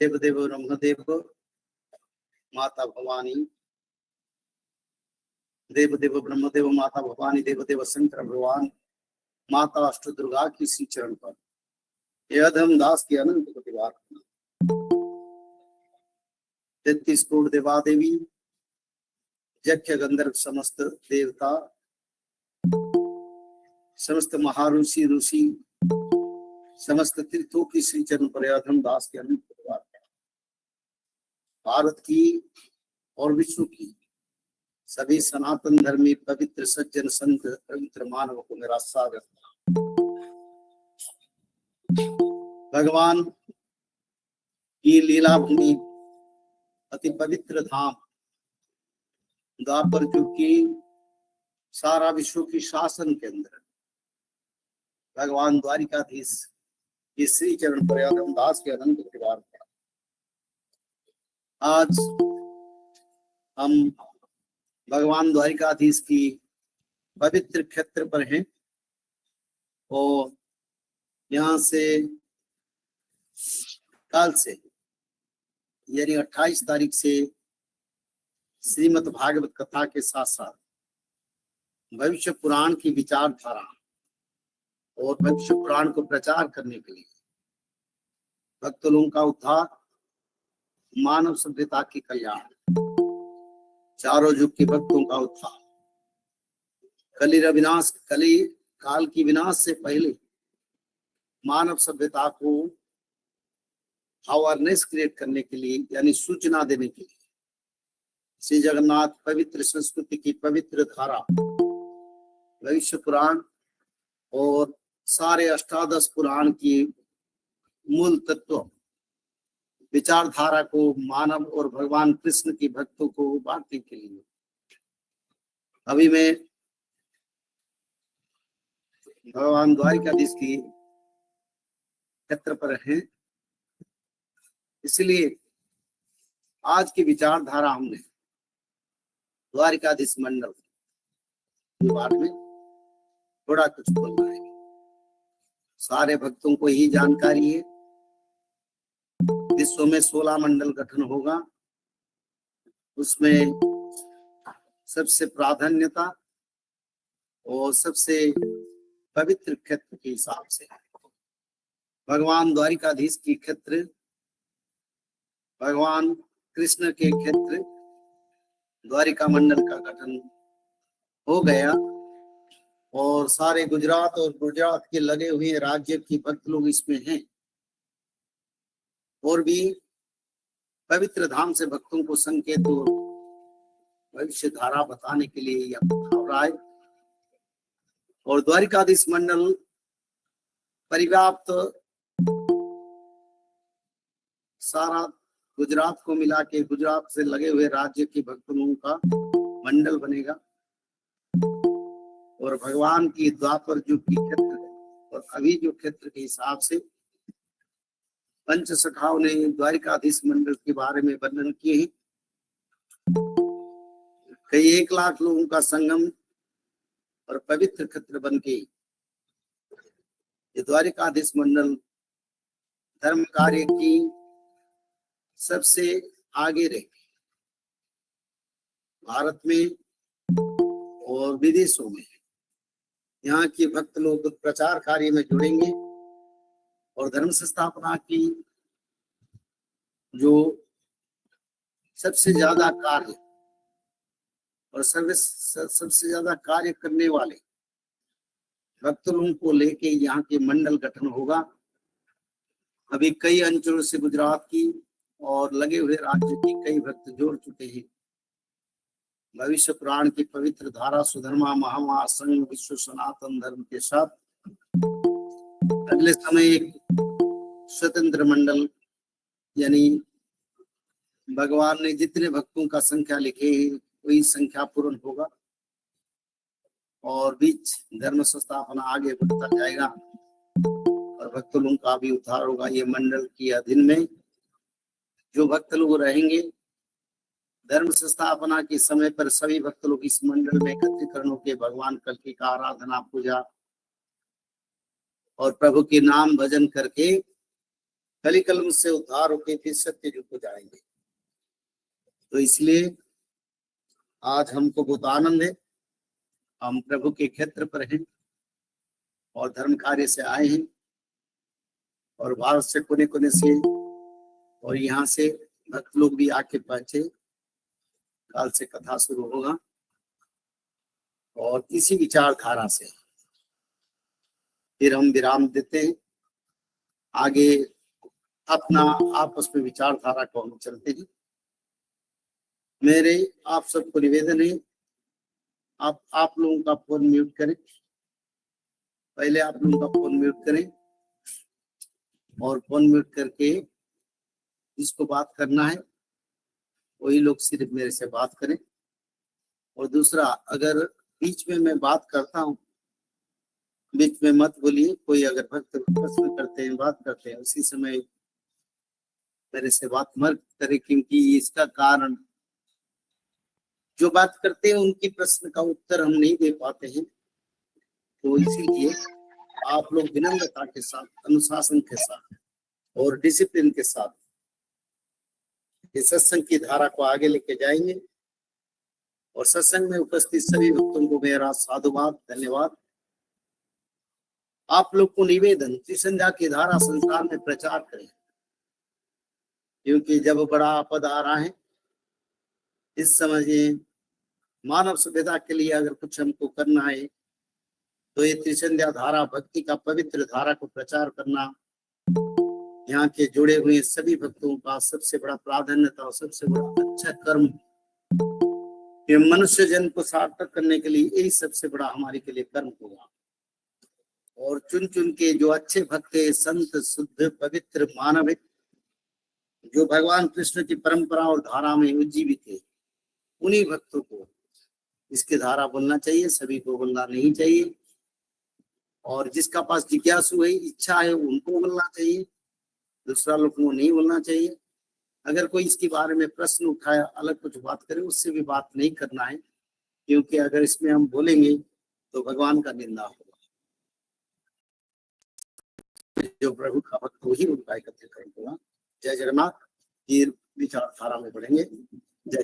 देवदेव ब्रह्मदेव, माता भवानी, देवदेव ब्रह्मदेव, माता भवानी, देवदेव शंकर भगवान, माता अष्टदुर्गा की श्री चरण पर यह धर्मदास की अनंत प्रतिवाद 33 करोड़ देवा देवी, यज्ञ गंधर्व समस्त देवता, समस्त महाऋषि ऋषि, समस्त तीर्थों की श्री चरण पर यह धर्मदास की अनंत प्रतिवाद। भारत की और विश्व की सभी सनातन धर्मी पवित्र सज्जन संत पवित्र मानव को मेरा स्वागत। भगवान की लीला भूमि अति पवित्र धाम द्वापर युग की सारा विश्व की शासन के अंदर भगवान द्वारिकाधीश की श्री चरण पर दास के अनंत परिवार। आज हम भगवान द्वारिकाधीश की पवित्र क्षेत्र पर हैं और यहाँ से कल से यानी 28 तारीख से श्रीमद् भागवत कथा के साथ साथ भविष्य पुराण की विचारधारा और भविष्य पुराण को प्रचार करने के लिए भक्त लोगों का उद्धार, मानव सभ्यता की कल्याण, चारों युग के भक्तों का उत्थान, कली काल की विनाश से पहले मानव सभ्यता को अवेयरनेस क्रिएट करने के लिए यानी सूचना देने के लिए श्री जगन्नाथ पवित्र संस्कृति की पवित्र धारा भविष्य पुराण और सारे अष्टादश पुराण की मूल तत्व विचारधारा को मानव और भगवान कृष्ण की भक्तों को बांटने के लिए अभी मैं भगवान द्वारिकाधीश की क्षेत्र पर है। इसलिए आज की विचारधारा हमने द्वारिकाधीश मंडल के बारे में थोड़ा कुछ बोलना है। सारे भक्तों को ही जानकारी है विश्व में 16 मंडल गठन होगा, उसमें सबसे प्राधान्यता और सबसे पवित्र क्षेत्र के हिसाब से भगवान द्वारिकाधीश की क्षेत्र, भगवान कृष्ण के क्षेत्र द्वारिका मंडल का गठन हो गया और सारे गुजरात और गुजरात के लगे हुए राज्य के भक्त लोग इसमें हैं और भी पवित्र धाम से भक्तों को संकेत और भविष्य धारा बताने के लिए यह मुहावरा है। और द्वारिकाधीश मंडल परिव्याप्त सारा गुजरात को मिला के गुजरात से लगे हुए राज्य के भक्त लोगों का मंडल बनेगा और भगवान की द्वापर युग की क्षेत्र और अभी जो क्षेत्र के हिसाब से पंच सखाओं ने द्वारिकाधीश मंडल के बारे में वर्णन किए हैं। कई 1 लाख लोगों का संगम और पवित्र क्षेत्र बन के ये द्वारिकाधीश मंडल धर्म कार्य की सबसे आगे रहे भारत में और विदेशों में। यहाँ के भक्त लोग प्रचार कार्य में जुड़ेंगे और धर्म संस्थापना की जो सबसे ज्यादा कार्य और सबसे ज्यादा कार्य करने वाले भक्त लोगों को लेके यहाँ के मंडल गठन होगा। अभी कई अंचलों से गुजरात की और लगे हुए राज्य के कई भक्त जोड़ चुके हैं। भविष्य पुराण की पवित्र धारा सुधर्मा महामहा संघ विश्व सनातन धर्म के साथ अगले समय एक स्वतंत्र मंडल यानी भगवान ने जितने भक्तों का संख्या लिखे है वही संख्या पूर्ण होगा और बीच धर्म संस्थापना आगे बढ़ता जाएगा और भक्त लोगों का भी उद्धार होगा। ये मंडल की अधीन में जो भक्त लोग रहेंगे धर्म संस्थापना के समय पर सभी भक्त लोग इस मंडल में एकत्रीकरण होकर भगवान कल्कि का आराधना पूजा और प्रभु के नाम भजन करके कली कलम से उद्धार होके फिर सत्य युग को जाएंगे। तो इसलिए आज हमको बहुत आनंद है, हम प्रभु के क्षेत्र पर हैं और धर्म कार्य से आए हैं और भारत से कोने कोने से और यहाँ से भक्त लोग भी आके पहुंचे। काल से कथा शुरू होगा और इसी विचारधारा से फिर हम विराम देते हैं। आगे अपना आपस में विचारधारा को हम चलते हैं। मेरे आप सबको निवेदन है, आप लोगों का फोन म्यूट करें। पहले आप लोगों का फोन म्यूट करें और फोन म्यूट करके जिसको बात करना है वही लोग सिर्फ मेरे से बात करें। और दूसरा, अगर बीच में मैं बात करता हूँ, बीच में मत बोलिए। कोई अगर भक्त प्रश्न करते हैं, बात करते हैं, उसी समय मेरे से बात मत करें, क्योंकि इसका कारण जो बात करते हैं उनकी प्रश्न का उत्तर हम नहीं दे पाते हैं। तो इसीलिए आप लोग विनम्रता के साथ, अनुशासन के साथ और डिसिप्लिन के साथ इस सत्संग की धारा को आगे लेके जाएंगे। और सत्संग में उपस्थित सभी भक्तों को मेरा साधुवाद, धन्यवाद। आप लोग को निवेदन, त्रिसंध्या की धारा संसार में प्रचार करें, क्योंकि जब बड़ा आपद आ रहा है इस समय मानव सभ्यता के लिए अगर कुछ हमको करना है तो ये त्रिसंध्या धारा, भक्ति का पवित्र धारा को प्रचार करना यहाँ के जुड़े हुए सभी भक्तों का सबसे बड़ा प्राधान्यता और सबसे बड़ा अच्छा कर्म। ये मनुष्य जन्म को सार्थक करने के लिए यही सबसे बड़ा हमारे के लिए कर्म होगा। और चुन चुन के जो अच्छे भक्त, संत, शुद्ध, पवित्र मानव है, जो भगवान कृष्ण की परंपरा और धारा में उज्जीवित है, उन्हीं भक्तों को इसकी धारा बोलना चाहिए, सभी को बोलना नहीं चाहिए। और जिसका पास जिज्ञासु है, इच्छा है, उनको बोलना चाहिए, दूसरा लोग को नहीं बोलना चाहिए। अगर कोई इसके बारे में प्रश्न उठाया, अलग कुछ बात करे, उससे भी बात नहीं करना है, क्योंकि अगर इसमें हम बोलेंगे तो भगवान का निंदा होगा। जो प्रभु का भक्त वही उनका एकत्र करेगा। जय जगन्नाथ। फिर विचारधारा में बढ़ेंगे। जय